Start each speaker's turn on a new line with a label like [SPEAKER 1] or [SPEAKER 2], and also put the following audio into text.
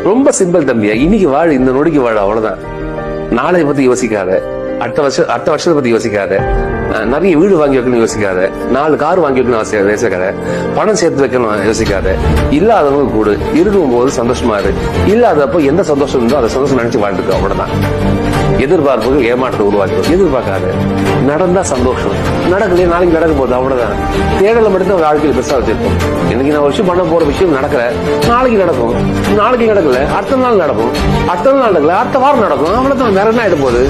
[SPEAKER 1] ரொம்ப சிம்பிள் தம்பியா. இன்னைக்கு வாழ, இந்த நொடிக்கு வாழ, அவ்வளவுதான். நாளை பத்தி யோசிக்காத, அடுத்த வருஷத்தை பத்தி யோசிக்காத, நிறைய வீடு வாங்கி வைக்கணும் யோசிக்காத, 4 கார் வாங்கி வைக்கணும் யோசிக்காத, பணம் சேர்த்து வைக்கணும் யோசிக்காத. இல்லாதவங்க கூடு, இருக்கும் போது சந்தோஷமா இரு. இல்லாதப்போ எந்த சந்தோஷம் இருந்தோ அதை சந்தோஷம் நினைச்சு வாழ்ந்துக்கோ, அவ்வளவுதான். எதிர்பார்ப்புகள் ஏமாற்றத்தை உருவாக்கும். எதிர்பார்க்காத, நடந்தா சந்தோஷம், நடக்கலையே நாளைக்கு நடக்க போகுது, அவ்வளவுதான். தேடலை மட்டும் வாழ்க்கையில் பெருசா வச்சிருக்கோம். இன்னைக்கு நான் விஷயம் பண்ண போற விஷயம் நடக்கல, நாளைக்கு நடக்கும். நாளைக்கு நடக்கல, அடுத்த நாள் நடக்கும். அடுத்த நாள் நடக்கல, அடுத்த வாரம் நடக்கும், அவ்வளவுதான். வேற என்ன ஆயிட போகுது?